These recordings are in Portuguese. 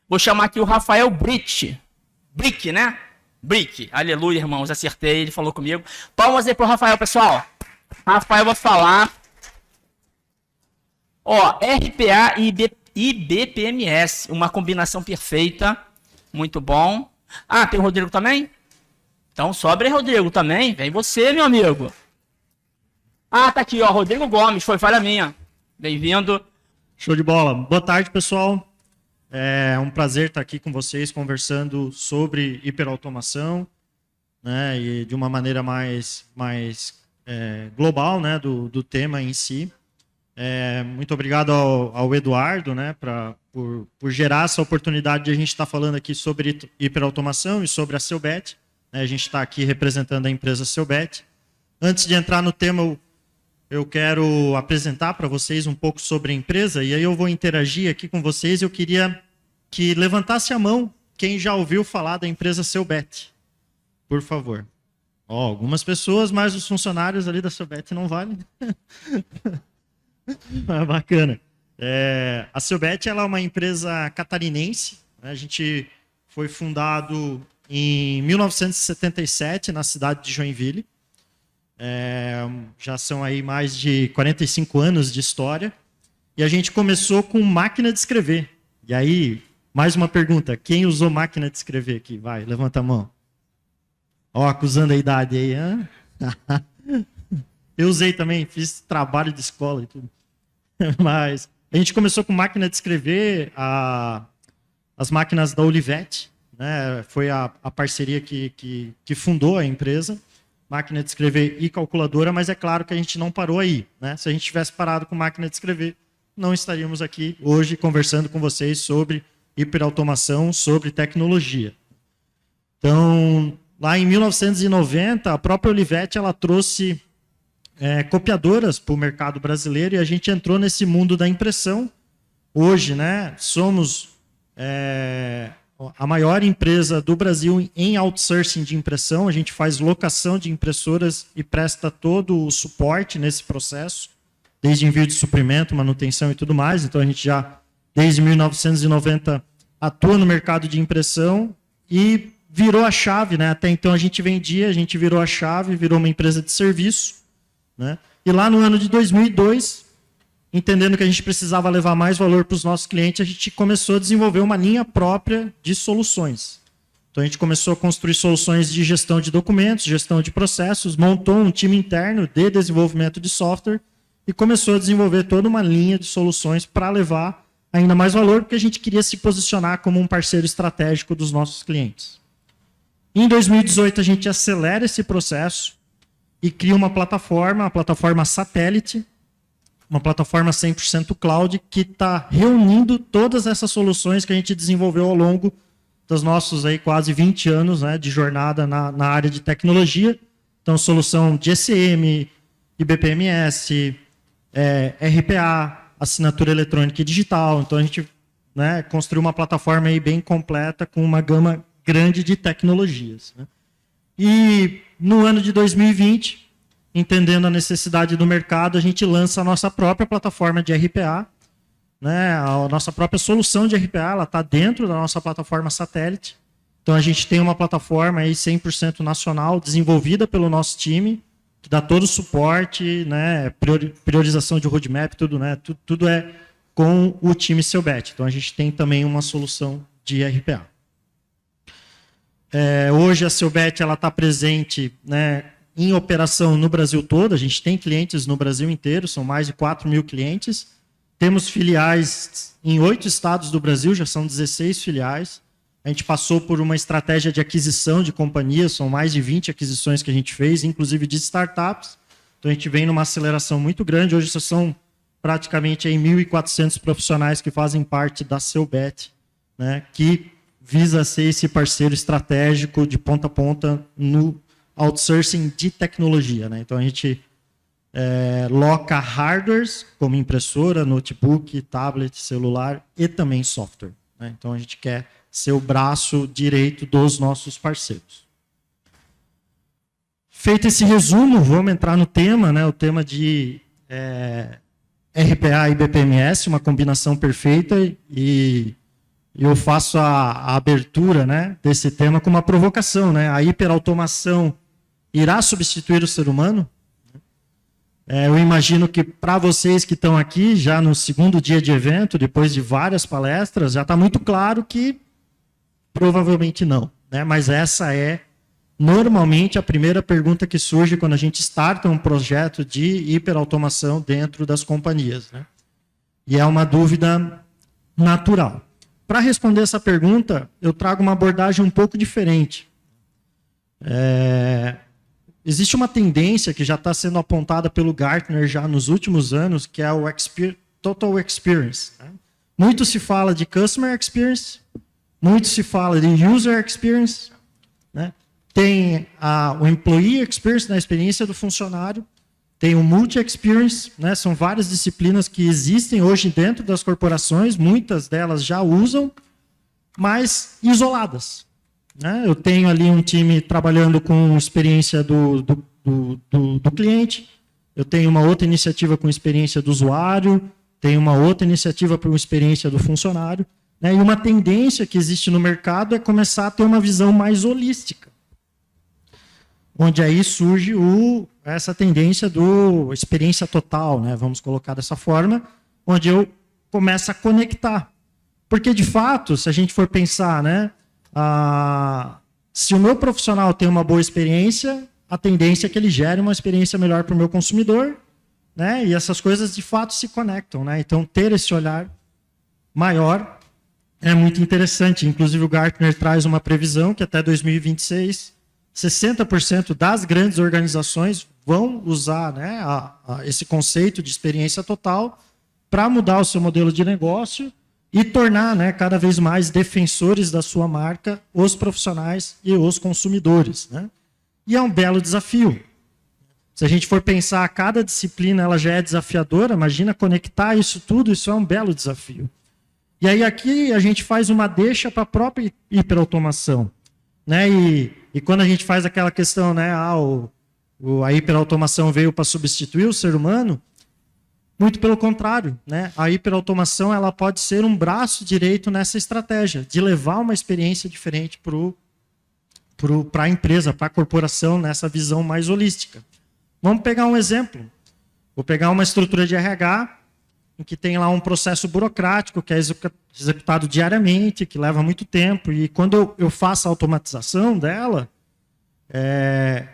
Vou chamar aqui o Rafael Brick. Brick, né? Brick. Aleluia, irmãos. Acertei. Ele falou comigo. Palmas aí pro Rafael, pessoal. Rafael vai falar. Ó, RPA e IBPMS. Uma combinação perfeita. Muito bom. Ah, tem o Rodrigo também? Então sobe aí, Rodrigo, também. Vem você, meu amigo. Ah, tá aqui, ó. Rodrigo Gomes. Foi falha minha. Bem-vindo. Show de bola. Boa tarde, pessoal. É um prazer estar aqui com vocês conversando sobre hiperautomação, né, e de uma maneira mais global, né, do tema em si. Muito obrigado ao Eduardo, né, por gerar essa oportunidade de a gente estar falando aqui sobre hiperautomação e sobre a Seubet. Né, a gente está aqui representando a empresa Seubet. Antes de entrar no tema, eu quero apresentar para vocês um pouco sobre a empresa e aí eu vou interagir aqui com vocês. Eu queria que levantasse a mão quem já ouviu falar da empresa Seubet, por favor. Ó, algumas pessoas, mas os funcionários ali da Seubet não valem. Bacana. A Seubet ela é uma empresa catarinense. Né? A gente foi fundado em 1977 na cidade de Joinville. Já são aí mais de 45 anos de história. E a gente começou com máquina de escrever. E aí, mais uma pergunta. Quem usou máquina de escrever aqui? Vai, levanta a mão. Ó, acusando a idade aí. Hein? Eu usei também, fiz trabalho de escola e tudo. Mas a gente começou com máquina de escrever, as máquinas da Olivetti. Né? Foi a parceria que fundou a empresa. Máquina de escrever e calculadora, mas é claro que a gente não parou aí. Né? Se a gente tivesse parado com máquina de escrever, não estaríamos aqui hoje conversando com vocês sobre hiperautomação, sobre tecnologia. Então, lá em 1990, a própria Olivetti ela trouxe copiadoras para o mercado brasileiro e a gente entrou nesse mundo da impressão. Hoje, né, somos a maior empresa do Brasil em outsourcing de impressão. A gente faz locação de impressoras e presta todo o suporte nesse processo, desde envio de suprimento, manutenção e tudo mais. Então, a gente já, desde 1990, atua no mercado de impressão e virou a chave. Né? Até então, a gente vendia, a gente virou a chave, virou uma empresa de serviço. Né? E lá no ano de 2002, entendendo que a gente precisava levar mais valor para os nossos clientes, a gente começou a desenvolver uma linha própria de soluções. Então, a gente começou a construir soluções de gestão de documentos, gestão de processos, montou um time interno de desenvolvimento de software e começou a desenvolver toda uma linha de soluções para levar ainda mais valor, porque a gente queria se posicionar como um parceiro estratégico dos nossos clientes. Em 2018, a gente acelera esse processo e cria uma plataforma satélite, uma plataforma 100% cloud, que está reunindo todas essas soluções que a gente desenvolveu ao longo dos nossos aí, quase 20 anos, né, de jornada na área de tecnologia. Então, solução de ECM, IBPMS, RPA, assinatura eletrônica e digital. Então, a gente, né, construiu uma plataforma aí bem completa com uma gama grande de tecnologias. Né? E no ano de 2020, entendendo a necessidade do mercado, a gente lança a nossa própria plataforma de RPA. Né? A nossa própria solução de RPA ela está dentro da nossa plataforma satélite. Então, a gente tem uma plataforma aí 100% nacional, desenvolvida pelo nosso time, que dá todo o suporte, né? Priorização de roadmap, tudo, né? Tudo é com o time Seubet. Então, a gente tem também uma solução de RPA. Hoje, a Seubet está presente, né, em operação no Brasil todo. A gente tem clientes no Brasil inteiro, são mais de 4 mil clientes. Temos filiais em 8 estados do Brasil, já são 16 filiais. A gente passou por uma estratégia de aquisição de companhias, são mais de 20 aquisições que a gente fez, inclusive de startups. Então, a gente vem numa aceleração muito grande. Hoje, são praticamente 1.400 profissionais que fazem parte da Seubet, né, que visa ser esse parceiro estratégico de ponta a ponta no outsourcing de tecnologia. Né? Então, a gente loca hardwares, como impressora, notebook, tablet, celular e também software. Né? Então, a gente quer ser o braço direito dos nossos parceiros. Feito esse resumo, vamos entrar no tema, né? O tema de RPA e BPMS, uma combinação perfeita, e eu faço a abertura, né, desse tema com uma provocação, né? A hiperautomação irá substituir o ser humano? Eu imagino que para vocês que estão aqui, já no segundo dia de evento, depois de várias palestras, já está muito claro que provavelmente não, né? Mas essa é normalmente a primeira pergunta que surge quando a gente starta um projeto de hiperautomação dentro das companhias, né? E é uma dúvida natural. Para responder essa pergunta, eu trago uma abordagem um pouco diferente. Existe uma tendência que já está sendo apontada pelo Gartner já nos últimos anos, que é o Total Experience, né? Muito se fala de Customer Experience, muito se fala de User Experience, né? Tem o Employee Experience, na experiência do funcionário, tem o Multi-Experience, né? São várias disciplinas que existem hoje dentro das corporações, muitas delas já usam, mas isoladas, né? Eu tenho ali um time trabalhando com experiência do cliente, eu tenho uma outra iniciativa com experiência do usuário, tenho uma outra iniciativa com experiência do funcionário, né? E uma tendência que existe no mercado é começar a ter uma visão mais holística, onde aí surge essa tendência do experiência total, né? Vamos colocar dessa forma, onde eu começo a conectar. Porque, de fato, se a gente for pensar, né, se o meu profissional tem uma boa experiência, a tendência é que ele gere uma experiência melhor para o meu consumidor, né? E essas coisas, de fato, se conectam, né? Então, ter esse olhar maior é muito interessante. Inclusive, o Gartner traz uma previsão que até 2026... 60% das grandes organizações vão usar, né, esse conceito de experiência total para mudar o seu modelo de negócio e tornar, né, cada vez mais defensores da sua marca os profissionais e os consumidores, né? E é um belo desafio. Se a gente for pensar, cada disciplina ela já é desafiadora, imagina conectar isso tudo, isso é um belo desafio. E aí aqui a gente faz uma deixa para a própria hiperautomação, né? E quando a gente faz aquela questão, né, a hiperautomação veio para substituir o ser humano, muito pelo contrário, né? A hiperautomação ela pode ser um braço direito nessa estratégia, de levar uma experiência diferente para a empresa, para a corporação, nessa visão mais holística. Vamos pegar um exemplo. Vou pegar uma estrutura de RH, em que tem lá um processo burocrático que é executado diariamente, que leva muito tempo, e quando eu faço a automatização dela,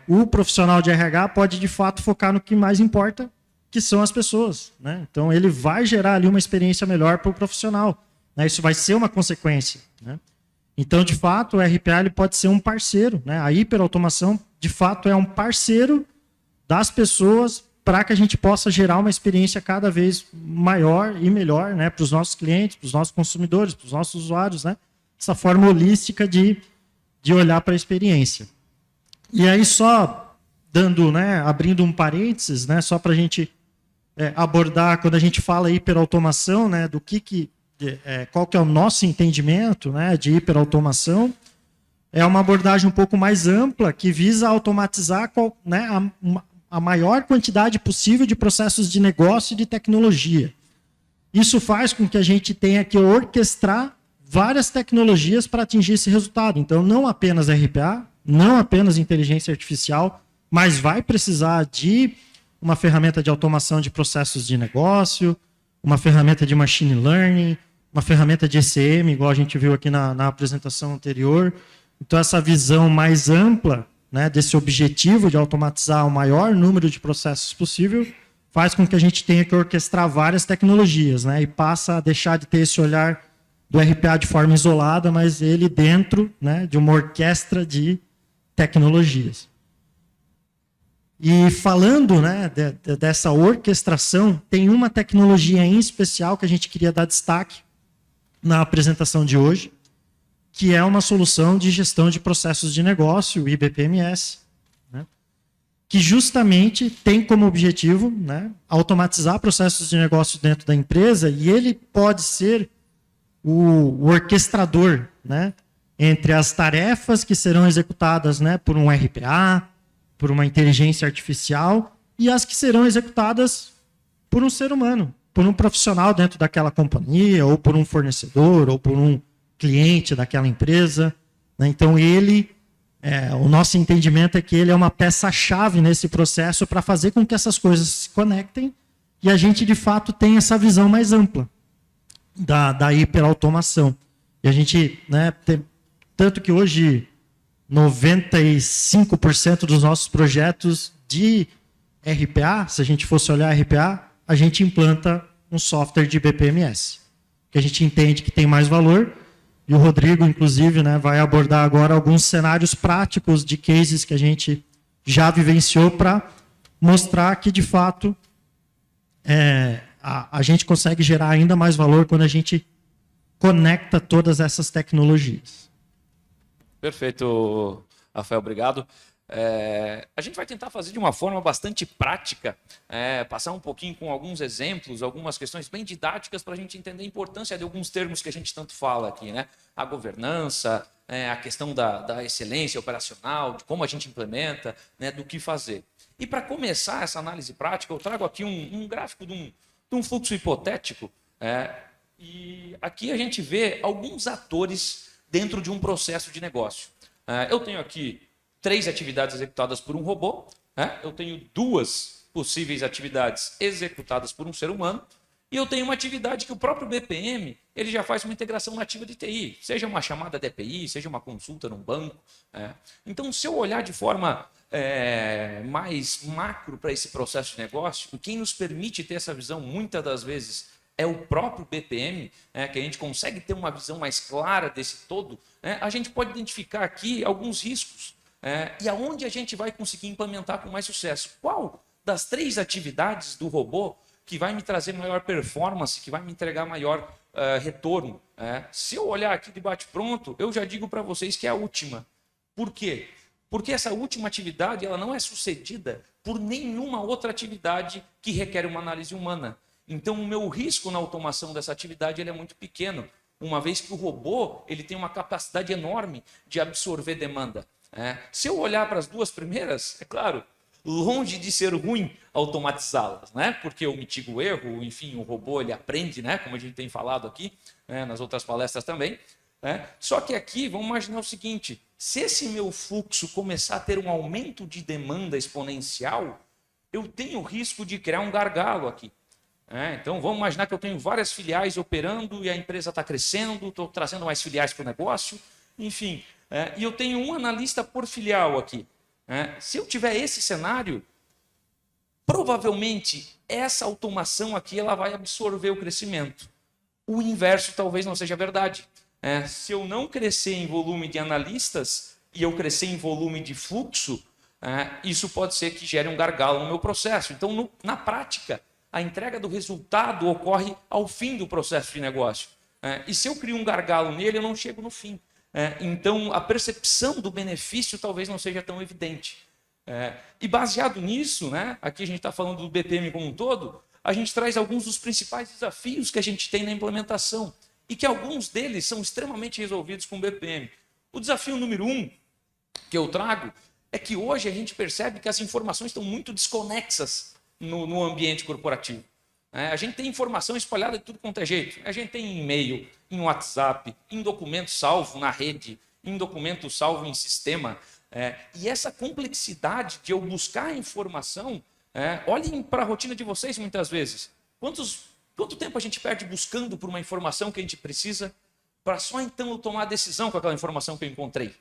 o profissional de RH pode, de fato, focar no que mais importa, que são as pessoas, né? Então, ele vai gerar ali uma experiência melhor para o profissional, né? Isso vai ser uma consequência, né? Então, de fato, o RPA ele pode ser um parceiro, né? A hiperautomação, de fato, é um parceiro das pessoas para que a gente possa gerar uma experiência cada vez maior e melhor, né, para os nossos clientes, para os nossos consumidores, para os nossos usuários, né? Essa forma holística de olhar para a experiência. E aí só dando, né, abrindo um parênteses, né, só para a gente abordar quando a gente fala hiperautomação, né, do qual que é o nosso entendimento, né, de hiperautomação, é uma abordagem um pouco mais ampla que visa automatizar, né, a maior quantidade possível de processos de negócio e de tecnologia. Isso faz com que a gente tenha que orquestrar várias tecnologias para atingir esse resultado. Então, não apenas RPA, não apenas inteligência artificial, mas vai precisar de uma ferramenta de automação de processos de negócio, uma ferramenta de machine learning, uma ferramenta de ECM, igual a gente viu aqui na apresentação anterior. Então, essa visão mais ampla, né, desse objetivo de automatizar o maior número de processos possível, faz com que a gente tenha que orquestrar várias tecnologias, né, e passa a deixar de ter esse olhar do RPA de forma isolada, mas ele dentro, né, de uma orquestra de tecnologias. E falando, né, dessa orquestração, tem uma tecnologia em especial que a gente queria dar destaque na apresentação de hoje, que é uma solução de gestão de processos de negócio, o IBPMS, né, que justamente tem como objetivo, né, automatizar processos de negócio dentro da empresa, e ele pode ser o orquestrador, né, entre as tarefas que serão executadas, né, por um RPA, por uma inteligência artificial, e as que serão executadas por um ser humano, por um profissional dentro daquela companhia, ou por um fornecedor, ou por um cliente daquela empresa, né? Então, o nosso entendimento é que ele é uma peça-chave nesse processo para fazer com que essas coisas se conectem e a gente, de fato, tenha essa visão mais ampla da hiperautomação. E a gente, né, tanto que hoje 95% dos nossos projetos de RPA, se a gente fosse olhar RPA, a gente implanta um software de BPMS, que a gente entende que tem mais valor. E o Rodrigo, inclusive, né, vai abordar agora alguns cenários práticos de cases que a gente já vivenciou para mostrar que, de fato, a gente consegue gerar ainda mais valor quando a gente conecta todas essas tecnologias. Perfeito, Rafael, obrigado. A gente vai tentar fazer de uma forma bastante prática, passar um pouquinho com alguns exemplos, algumas questões bem didáticas para a gente entender a importância de alguns termos que a gente tanto fala aqui, né? A governança, a questão da excelência operacional, de como a gente implementa, né? Do que fazer. E para começar essa análise prática, eu trago aqui um gráfico de um fluxo hipotético, e aqui a gente vê alguns atores dentro de um processo de negócio. Eu tenho aqui 3 atividades executadas por um robô, eu tenho 2 possíveis atividades executadas por um ser humano, e eu tenho uma atividade que o próprio BPM ele já faz uma integração nativa de TI, seja uma chamada de API, seja uma consulta num banco. Então, se eu olhar de forma mais macro para esse processo de negócio, e quem nos permite ter essa visão, muitas das vezes, é o próprio BPM, que a gente consegue ter uma visão mais clara desse todo, a gente pode identificar aqui alguns riscos. E aonde a gente vai conseguir implementar com mais sucesso? Qual das 3 atividades do robô que vai me trazer maior performance, que vai me entregar maior retorno? Se eu olhar aqui de bate-pronto, eu já digo para vocês que é a última. Por quê? Porque essa última atividade ela não é sucedida por nenhuma outra atividade que requer uma análise humana. Então, o meu risco na automação dessa atividade ele é muito pequeno, uma vez que o robô ele tem uma capacidade enorme de absorver demanda. Se eu olhar para as 2 primeiras, é claro, longe de ser ruim automatizá-las, né? Porque eu mitigo o erro, enfim, o robô ele aprende, né? Como a gente tem falado aqui, nas outras palestras também. Só que aqui, vamos imaginar o seguinte, se esse meu fluxo começar a ter um aumento de demanda exponencial, eu tenho o risco de criar um gargalo aqui. Então, vamos imaginar que eu tenho várias filiais operando e a empresa está crescendo, estou trazendo mais filiais para o negócio, enfim, e eu tenho um analista por filial aqui. Se eu tiver esse cenário, provavelmente essa automação aqui ela vai absorver o crescimento. O inverso talvez não seja verdade. Se eu não crescer em volume de analistas e eu crescer em volume de fluxo, isso pode ser que gere um gargalo no meu processo. Então, na prática, a entrega do resultado ocorre ao fim do processo de negócio. E se eu crio um gargalo nele, eu não chego no fim. Então, a percepção do benefício talvez não seja tão evidente. E baseado nisso, aqui a gente está falando do BPM como um todo, a gente traz alguns dos principais desafios que a gente tem na implementação e que alguns deles são extremamente resolvidos com o BPM. O desafio número 1 que eu trago é que hoje a gente percebe que as informações estão muito desconexas no ambiente corporativo. A gente tem informação espalhada de tudo quanto é jeito. A gente tem em e-mail, em WhatsApp, em documento salvo na rede, em documento salvo em sistema. E essa complexidade de eu buscar a informação, olhem para a rotina de vocês muitas vezes. Quanto tempo a gente perde buscando por uma informação que a gente precisa para só então eu tomar a decisão com aquela informação que eu encontrei?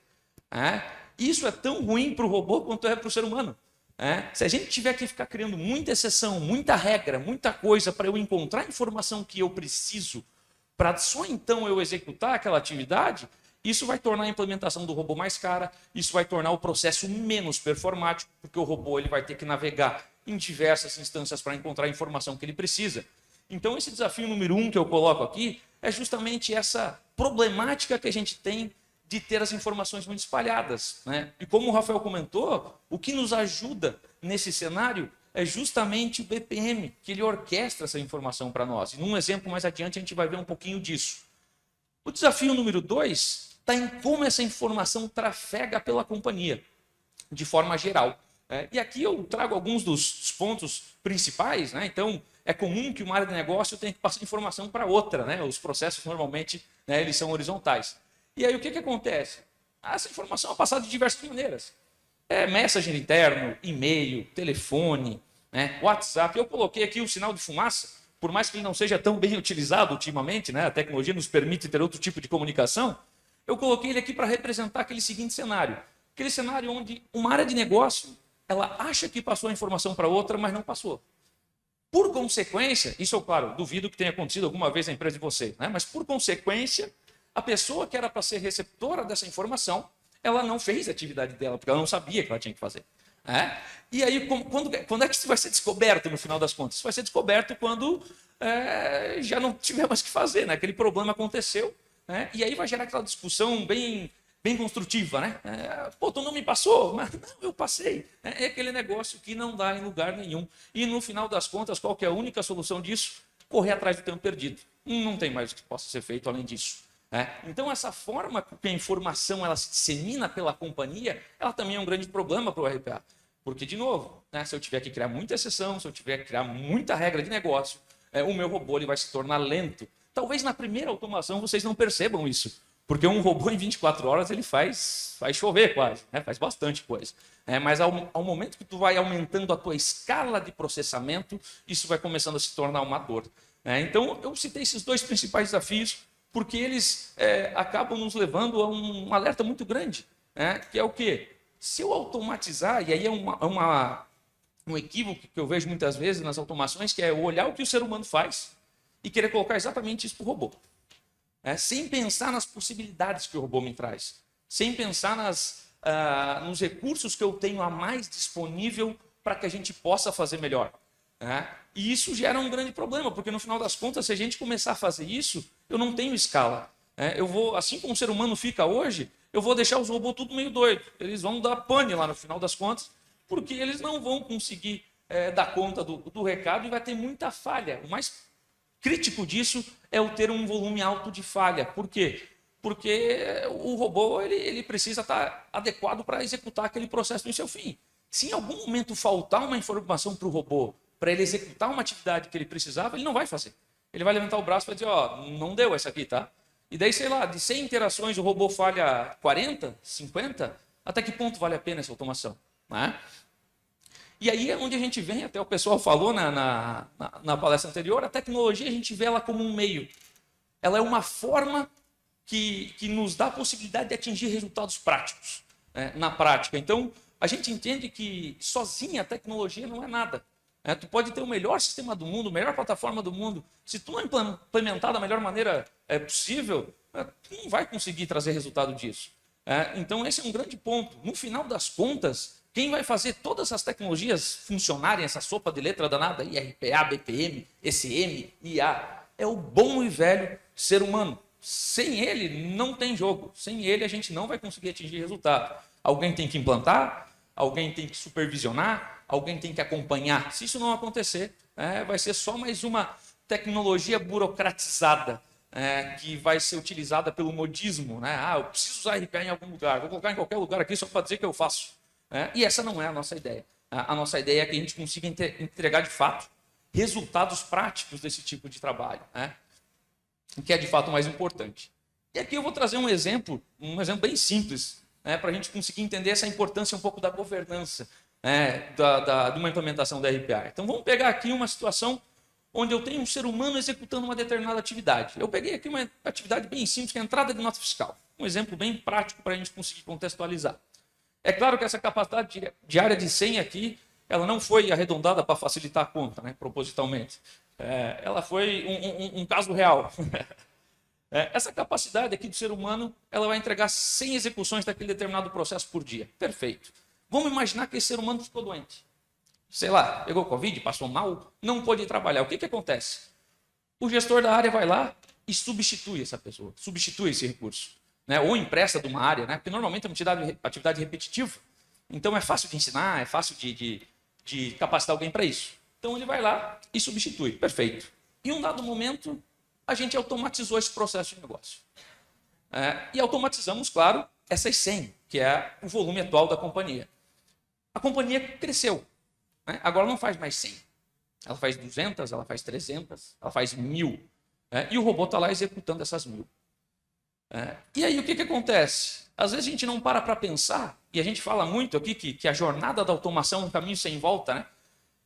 Isso é tão ruim para o robô quanto é para o ser humano. Se a gente tiver que ficar criando muita exceção, muita regra, muita coisa para eu encontrar a informação que eu preciso, para só então eu executar aquela atividade, isso vai tornar a implementação do robô mais cara, isso vai tornar o processo menos performático, porque o robô ele vai ter que navegar em diversas instâncias para encontrar a informação que ele precisa. Então, esse desafio número 1 que eu coloco aqui é justamente essa problemática que a gente tem de ter as informações muito espalhadas. E como o Rafael comentou, o que nos ajuda nesse cenário é justamente o BPM, que ele orquestra essa informação para nós. E num exemplo mais adiante a gente vai ver um pouquinho disso. O desafio número 2 está em como essa informação trafega pela companhia, de forma geral. E aqui eu trago alguns dos pontos principais, né? Então, é comum que uma área de negócio tenha que passar informação para outra, né? Os processos, normalmente, né, eles são horizontais. E aí, o que acontece? Essa informação é passada de diversas maneiras. Messenger interno, e-mail, telefone, né, WhatsApp. Eu coloquei aqui o sinal de fumaça, por mais que ele não seja tão bem utilizado ultimamente, né? A tecnologia nos permite ter outro tipo de comunicação. Eu coloquei ele aqui para representar aquele seguinte cenário. Aquele cenário onde uma área de negócio, ela acha que passou a informação para outra, mas não passou. Por consequência, isso eu, claro, duvido que tenha acontecido alguma vez na empresa de vocês, né? Mas por consequência, a pessoa que era para ser receptora dessa informação, ela não fez a atividade dela, porque ela não sabia que ela tinha que fazer. E aí, quando é que isso vai ser descoberto no final das contas? Isso vai ser descoberto quando já não tiver mais o que fazer, né? Aquele problema aconteceu, né? E aí vai gerar aquela discussão bem construtiva, né? Pô, tu não me passou, mas não, eu passei. É aquele negócio que não dá em lugar nenhum. E no final das contas, qual que é a única solução disso? Correr atrás do tempo perdido. Não tem mais o que possa ser feito além disso. Então, essa forma que a informação ela se dissemina pela companhia, ela também é um grande problema para o RPA. Porque, de novo, né, se eu tiver que criar muita exceção, se eu tiver que criar muita regra de negócio, o meu robô ele vai se tornar lento. Talvez na primeira automação vocês não percebam isso. Porque um robô em 24 horas ele faz chover quase, né? Faz bastante coisa. Mas ao momento que tu vai aumentando a tua escala de processamento, isso vai começando a se tornar uma dor. Então, eu citei esses dois principais desafios, porque eles acabam nos levando a um alerta muito grande, que é o quê? Se eu automatizar, e aí é um equívoco que eu vejo muitas vezes nas automações, que é olhar o que o ser humano faz e querer colocar exatamente isso para o robô. Sem pensar nas possibilidades que o robô me traz, sem pensar nos recursos que eu tenho a mais disponível para que a gente possa fazer melhor. E isso gera um grande problema, porque no final das contas, se a gente começar a fazer isso, eu não tenho escala. Eu vou, assim como o ser humano fica hoje, eu vou deixar os robôs tudo meio doido. Eles vão dar pane lá no final das contas, porque eles não vão conseguir dar conta do recado e vai ter muita falha. O mais crítico disso é o ter um volume alto de falha. Por quê? Porque o robô ele precisa estar adequado para executar aquele processo no seu fim. Se em algum momento faltar uma informação para o robô, para ele executar uma atividade que ele precisava, ele não vai fazer. Ele vai levantar o braço e vai dizer, não deu essa aqui, tá? E daí, sei lá, de 100 interações o robô falha 40, 50, até que ponto vale a pena essa automação? E aí é onde a gente vem, até o pessoal falou na palestra anterior, a tecnologia a gente vê ela como um meio. Ela é uma forma que nos dá a possibilidade de atingir resultados práticos, na prática. Então, a gente entende que sozinha a tecnologia não é nada. Tu pode ter o melhor sistema do mundo, a melhor plataforma do mundo. Se tu não implementar da melhor maneira possível, tu não vai conseguir trazer resultado disso. Então, esse é um grande ponto. No final das contas, quem vai fazer todas as tecnologias funcionarem, essa sopa de letra danada, IRPA, BPM, ECM, IA, é o bom e velho ser humano. Sem ele, não tem jogo. Sem ele, a gente não vai conseguir atingir resultado. Alguém tem que implantar, alguém tem que supervisionar, alguém tem que acompanhar. Se isso não acontecer, vai ser só mais uma tecnologia burocratizada que vai ser utilizada pelo modismo. Eu preciso usar RPA em algum lugar, vou colocar em qualquer lugar aqui só para dizer que eu faço. E essa não é a nossa ideia. A nossa ideia é que a gente consiga entregar, de fato, resultados práticos desse tipo de trabalho, que é, de fato, o mais importante. E aqui eu vou trazer um exemplo bem simples, para a gente conseguir entender essa importância um pouco da governança de uma implementação da RPA. Então, vamos pegar aqui uma situação onde eu tenho um ser humano executando uma determinada atividade. Eu peguei aqui uma atividade bem simples, que é a entrada de nota fiscal. Um exemplo bem prático para a gente conseguir contextualizar. É claro que essa capacidade de área de senha aqui, ela não foi arredondada para facilitar a conta, propositalmente. Ela foi um caso real. Essa capacidade aqui do ser humano, ela vai entregar 100 execuções daquele determinado processo por dia. Perfeito. Vamos imaginar que esse ser humano ficou doente. Sei lá, pegou Covid, passou mal, não pôde trabalhar. O que acontece? O gestor da área vai lá e substitui essa pessoa, substitui esse recurso. Ou empresta de uma área, porque normalmente é uma atividade repetitiva. Então é fácil de ensinar, é fácil de capacitar alguém para isso. Então ele vai lá e substitui. Perfeito. Em um dado momento, a gente automatizou esse processo de negócio. E automatizamos, claro, essas 100, que é o volume atual da companhia. A companhia cresceu. né? Agora não faz mais 100. Ela faz 200, ela faz 300, ela faz 1000. E o robô está lá executando essas 1000. E aí o que acontece? Às vezes a gente não para pensar, e a gente fala muito aqui que a jornada da automação é um caminho sem volta, né?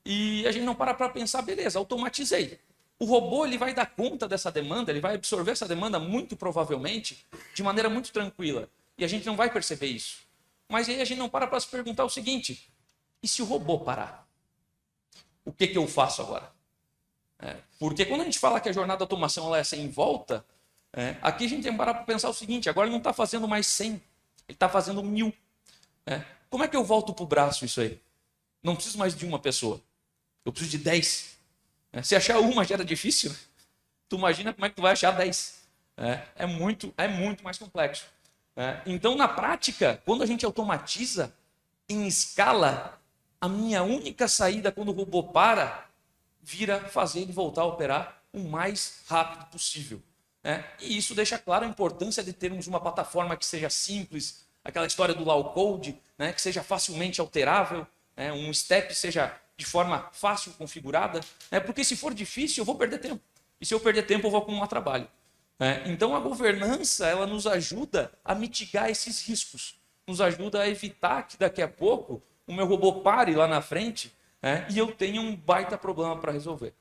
E a gente não para pensar, beleza, automatizei. O robô ele vai dar conta dessa demanda, ele vai absorver essa demanda muito provavelmente de maneira muito tranquila. E a gente não vai perceber isso. Mas aí a gente não para se perguntar o seguinte, e se o robô parar? O que eu faço agora? Porque quando a gente fala que a jornada da automação ela é sem volta, aqui a gente tem que parar para pensar o seguinte, agora ele não está fazendo mais 100, ele está fazendo 1000. Como é que eu volto para o braço isso aí? Não preciso mais de uma pessoa, eu preciso de 10. Se achar uma já era difícil, né? Tu imagina como é que tu vai achar 10. É muito mais complexo. Então, na prática, quando a gente automatiza em escala, a minha única saída quando o robô para, vira fazer ele voltar a operar o mais rápido possível. E isso deixa claro a importância de termos uma plataforma que seja simples, aquela história do low code, que seja facilmente alterável, um step seja de forma fácil configurada, porque se for difícil eu vou perder tempo. E se eu perder tempo eu vou acumular trabalho. Então a governança ela nos ajuda a mitigar esses riscos, nos ajuda a evitar que daqui a pouco o meu robô pare lá na frente e eu tenha um baita problema para resolver.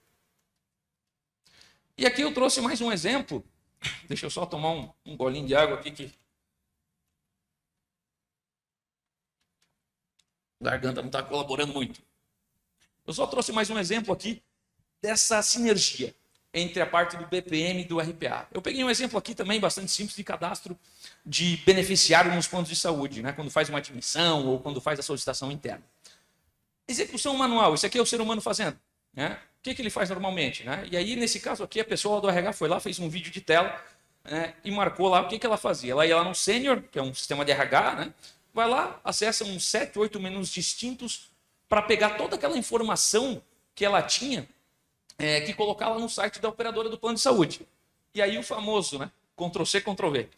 E aqui eu trouxe mais um exemplo. Deixa eu só tomar um golinho de água aqui que a garganta não está colaborando muito. Eu só trouxe mais um exemplo aqui dessa sinergia entre a parte do BPM e do RPA. Eu peguei um exemplo aqui também bastante simples de cadastro de beneficiário nos planos de saúde, quando faz uma admissão ou quando faz a solicitação interna. Execução manual, isso aqui é o ser humano fazendo. O que ele faz normalmente? E aí, nesse caso aqui, a pessoa do RH foi lá, fez um vídeo de tela e marcou lá o que ela fazia. Ela ia lá no Sênior, que é um sistema de RH, vai lá, acessa uns 7, 8 menus distintos para pegar toda aquela informação que ela tinha que colocar lá no site da operadora do plano de saúde. E aí o famoso, Ctrl+C, Ctrl+V.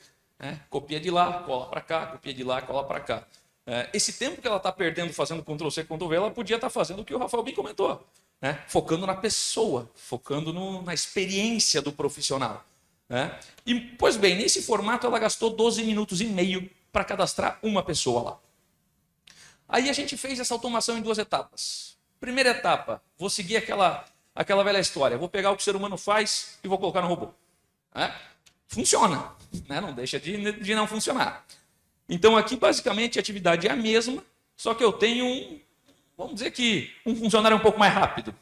Copia de lá, cola para cá, copia de lá, cola para cá. Esse tempo que ela está perdendo fazendo Ctrl+C, Ctrl+V, ela podia estar fazendo o que o Rafael bem comentou. Focando na pessoa, focando na experiência do profissional. E, pois bem, nesse formato ela gastou 12 minutos e meio para cadastrar uma pessoa lá. Aí a gente fez essa automação em 2 etapas. Primeira etapa, vou seguir aquela velha história. Vou pegar o que o ser humano faz e vou colocar no robô. Funciona, não deixa de não funcionar. Então aqui basicamente a atividade é a mesma, só que eu tenho vamos dizer que um funcionário é um pouco mais rápido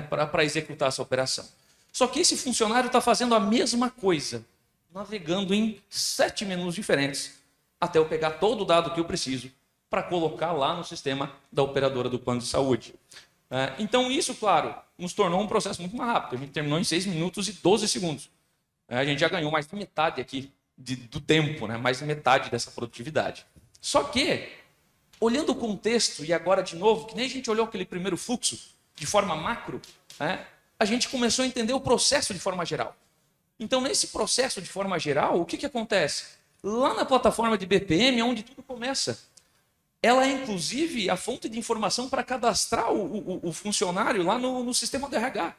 para executar essa operação. Só que esse funcionário está fazendo a mesma coisa, navegando em 7 menus diferentes, até eu pegar todo o dado que eu preciso para colocar lá no sistema da operadora do plano de saúde. Então isso, claro, nos tornou um processo muito mais rápido. A gente terminou em 6 minutos e 12 segundos. A gente já ganhou mais de metade aqui do tempo, mais de metade dessa produtividade. Só que, olhando o contexto, e agora de novo, que nem a gente olhou aquele primeiro fluxo de forma macro, a gente começou a entender o processo de forma geral. Então, nesse processo de forma geral, o que acontece? Lá na plataforma de BPM é onde tudo começa. Ela é, inclusive, a fonte de informação para cadastrar o funcionário lá no sistema do RH.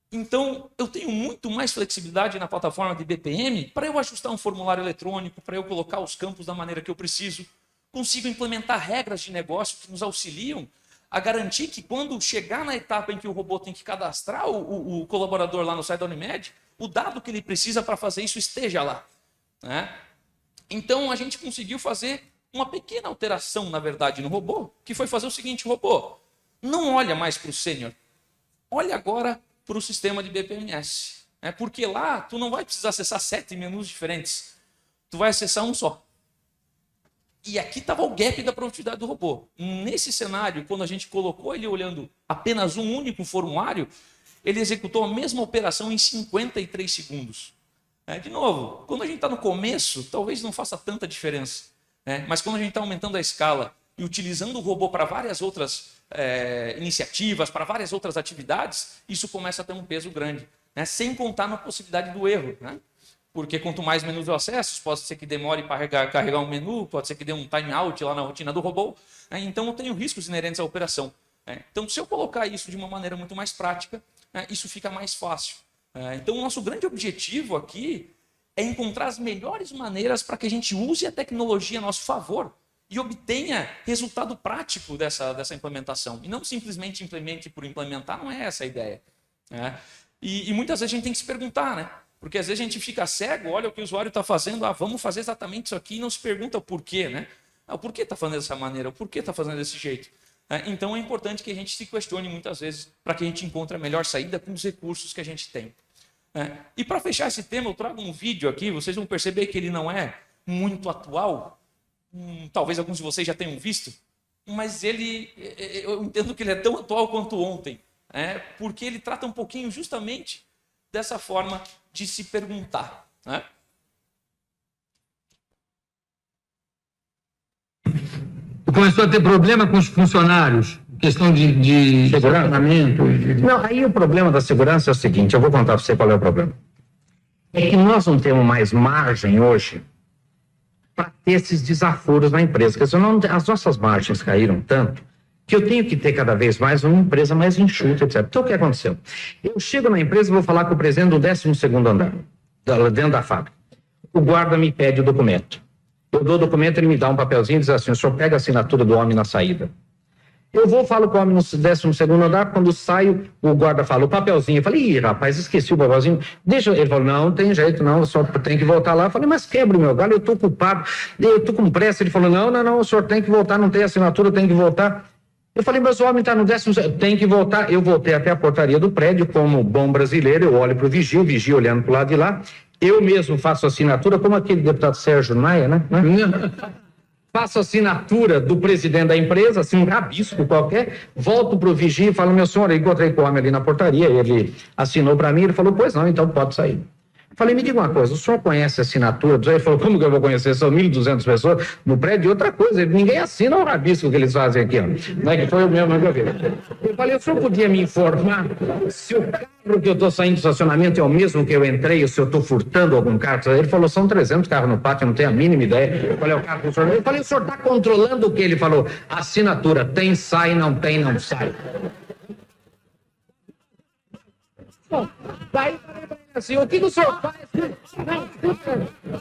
Então, eu tenho muito mais flexibilidade na plataforma de BPM para eu ajustar um formulário eletrônico, para eu colocar os campos da maneira que eu preciso. Consigo implementar regras de negócio que nos auxiliam a garantir que quando chegar na etapa em que o robô tem que cadastrar o colaborador lá no site da Unimed, o dado que ele precisa para fazer isso esteja lá. Então, a gente conseguiu fazer uma pequena alteração, na verdade, no robô, que foi fazer o seguinte: robô, não olha mais para o sênior, olha agora para o sistema de BPMS. Porque lá, tu não vai precisar acessar 7 menus diferentes, tu vai acessar um só. E aqui estava o gap da produtividade do robô. Nesse cenário, quando a gente colocou ele olhando apenas um único formulário, ele executou a mesma operação em 53 segundos. De novo, quando a gente está no começo, talvez não faça tanta diferença. Mas quando a gente está aumentando a escala e utilizando o robô para várias outras iniciativas, para várias outras atividades, isso começa a ter um peso grande. Sem contar na possibilidade do erro. Porque quanto mais menus eu acesso, pode ser que demore para carregar um menu, pode ser que dê um time out lá na rotina do robô. Então eu tenho riscos inerentes à operação. Então, se eu colocar isso de uma maneira muito mais prática, isso fica mais fácil. Então, o nosso grande objetivo aqui é encontrar as melhores maneiras para que a gente use a tecnologia a nosso favor e obtenha resultado prático dessa implementação. E não simplesmente implemente por implementar, não é essa a ideia. E muitas vezes a gente tem que se perguntar, né? Porque às vezes a gente fica cego, olha o que o usuário está fazendo, vamos fazer exatamente isso aqui, e não se pergunta o porquê, né? O porquê está fazendo dessa maneira, o porquê está fazendo desse jeito. Então é importante que a gente se questione muitas vezes para que a gente encontre a melhor saída com os recursos que a gente tem. E para fechar esse tema, eu trago um vídeo aqui, vocês vão perceber que ele não é muito atual, talvez alguns de vocês já tenham visto, mas eu entendo que ele é tão atual quanto ontem, porque ele trata um pouquinho justamente dessa forma de se perguntar. Começou a ter problema com os funcionários, questão de estacionamento. Não, aí o problema da segurança é o seguinte, eu vou contar para você qual é o problema. É que nós não temos mais margem hoje para ter esses desaforos na empresa. Quer dizer, as nossas margens caíram tanto que eu tenho que ter cada vez mais uma empresa mais enxuta, etc. Então, o que aconteceu? Eu chego na empresa e vou falar com o presidente do 12º andar, dentro da fábrica. O guarda me pede o documento. Eu dou o documento, ele me dá um papelzinho e diz assim, o senhor pega a assinatura do homem na saída. Eu vou, falo com o homem no 12º andar, quando saio, o guarda fala, o papelzinho. Eu falei, ih, rapaz, esqueci o papelzinho. Deixa. Ele falou, não tem jeito, não, o senhor tem que voltar lá. Eu falei, mas quebra o meu galho, eu estou culpado, eu estou com pressa. Ele falou, não, o senhor tem que voltar, não tem assinatura, tem que voltar. Eu falei, mas o homem está no 12º, tem que voltar. Eu voltei até a portaria do prédio, como bom brasileiro, eu olho para o vigia olhando para o lado de lá. Eu mesmo faço assinatura, como aquele deputado Sérgio Maia, né? Faço assinatura do presidente da empresa, assim, um rabisco qualquer, volto para o vigia e falo, meu senhor, eu encontrei com o homem ali na portaria, ele assinou para mim, ele falou, pois não, então pode sair. Falei, me diga uma coisa, o senhor conhece a assinatura? Ele falou, como que eu vou conhecer? São 1.200 pessoas no prédio. E outra coisa, ninguém assina o rabisco que eles fazem aqui. Não é que foi o mesmo que eu vi. Eu falei, o senhor podia me informar se o carro que eu estou saindo do estacionamento é o mesmo que eu entrei, ou se eu estou furtando algum carro? Ele falou, são 300 carros no pátio, eu não tenho a mínima ideia qual é o carro que o senhor... Eu falei, o senhor está controlando o que? Ele falou, assinatura, tem, sai, não tem, não sai. Bom, daí assim, o que o senhor faz?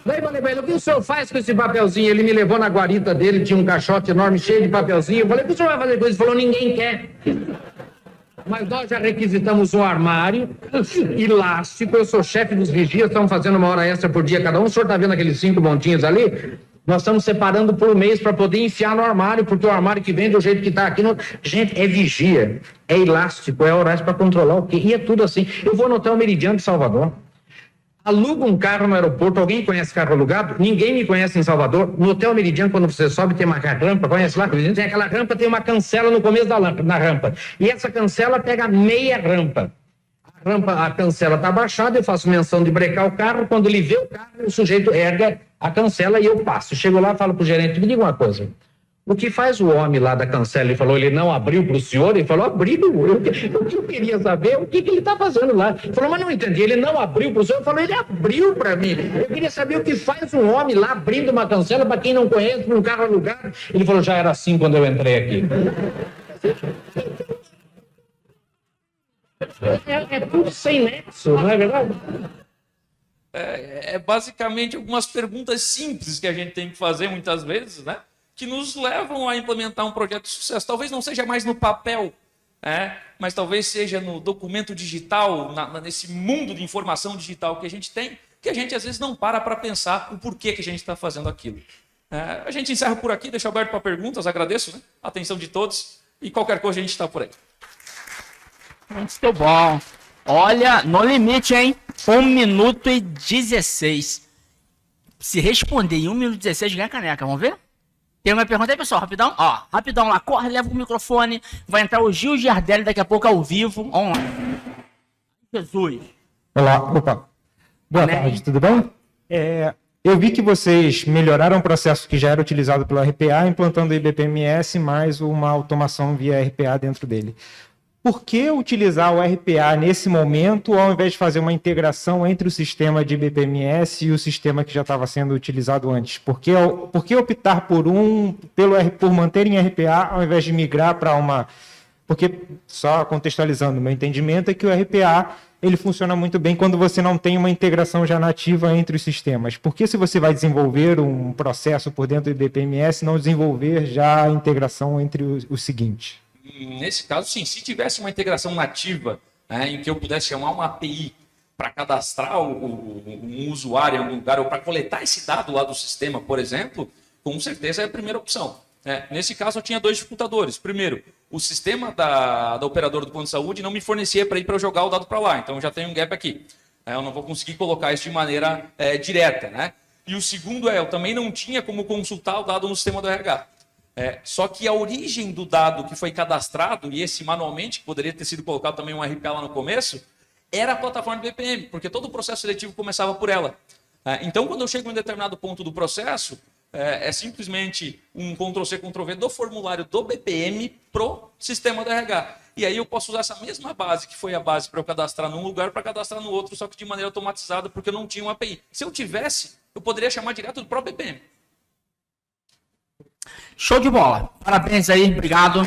Daí falei pra ele, o que o senhor faz com esse papelzinho? Ele me levou na guarita dele, tinha um caixote enorme, cheio de papelzinho. Eu falei, o que o senhor vai fazer com isso? Ele falou, ninguém quer. Mas nós já requisitamos um armário elástico, eu sou chefe dos vigias, estamos fazendo uma hora extra por dia cada um. O senhor está vendo aqueles 5 montinhos ali? Nós estamos separando por mês para poder enfiar no armário, porque o armário que vem do jeito que está aqui... Gente, é vigia, é elástico, é horário para controlar o quê? E é tudo assim. Eu vou no Hotel Meridiano de Salvador, alugo um carro no aeroporto, alguém conhece carro alugado? Ninguém me conhece em Salvador. No Hotel Meridiano, quando você sobe, tem uma rampa, conhece lá? Tem aquela rampa, tem uma cancela no começo na rampa. E essa cancela pega meia rampa. A cancela está abaixada, eu faço menção de brecar o carro, quando ele vê o carro, o sujeito erga a cancela e eu passo. Chego lá e falo para o gerente, me diga uma coisa, o que faz o homem lá da cancela? Ele falou, ele não abriu para o senhor? Ele falou, abriu. O que eu queria saber, o que ele está fazendo lá? Ele falou, mas não entendi, ele não abriu para o senhor? Eu falei, ele abriu para mim. Eu queria saber o que faz um homem lá abrindo uma cancela para quem não conhece, para um carro alugado. Ele falou, já era assim quando eu entrei aqui. É tudo sem nexo, não é verdade? É basicamente algumas perguntas simples que a gente tem que fazer muitas vezes, né? Que nos levam a implementar um projeto de sucesso. Talvez não seja mais no papel, mas talvez seja no documento digital, nesse mundo de informação digital que a gente tem, que a gente às vezes não para pensar o porquê que a gente está fazendo aquilo. A gente encerra por aqui, deixa aberto para perguntas, agradeço, né, a atenção de todos e qualquer coisa a gente está por aí. Muito bom. Olha, no limite, hein? 1 minuto e 16. Se responder em 1 minuto e 16, ganha caneca. Vamos ver? Tem uma pergunta aí, pessoal? Rapidão. Ó, rapidão lá. Corre, leva o microfone. Vai entrar o Gil Giardelli daqui a pouco ao vivo. Online. Jesus. Olá, opa. Boa tarde, tudo bem? Eu vi que vocês melhoraram o processo que já era utilizado pelo RPA, implantando o IBPMS mais uma automação via RPA dentro dele. Por que utilizar o RPA nesse momento, ao invés de fazer uma integração entre o sistema de IBPMS e o sistema que já estava sendo utilizado antes? Por que optar por manter em RPA, ao invés de migrar para Porque, só contextualizando, meu entendimento é que o RPA ele funciona muito bem quando você não tem uma integração já nativa entre os sistemas. Por que se você vai desenvolver um processo por dentro do IBPMS, não desenvolver já a integração entre os seguintes? Nesse caso, sim. Se tivesse uma integração nativa, né, em que eu pudesse chamar uma API para cadastrar um usuário em algum lugar, ou para coletar esse dado lá do sistema, por exemplo, com certeza é a primeira opção. Nesse caso, eu tinha 2 dificultadores. Primeiro, o sistema da operadora do plano de saúde não me fornecia para ir para jogar o dado para lá. Então, já tem um gap aqui. Eu não vou conseguir colocar isso de maneira direta. Né? E o segundo eu também não tinha como consultar o dado no sistema do RH. Só que a origem do dado que foi cadastrado, e esse manualmente, que poderia ter sido colocado também um RPA lá no começo, era a plataforma do BPM, porque todo o processo seletivo começava por ela. Então, quando eu chego em um determinado ponto do processo, é simplesmente um Ctrl+C, Ctrl+V do formulário do BPM pro sistema do RH. E aí eu posso usar essa mesma base, que foi a base para eu cadastrar num lugar, para cadastrar no outro, só que de maneira automatizada, porque eu não tinha uma API. Se eu tivesse, eu poderia chamar direto do próprio BPM. Show de bola. Parabéns aí, obrigado.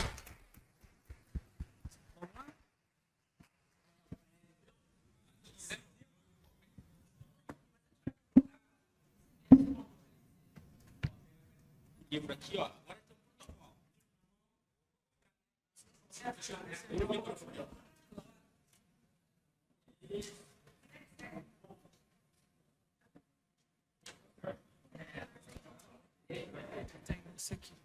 Livro aqui, ó. Esse aqui.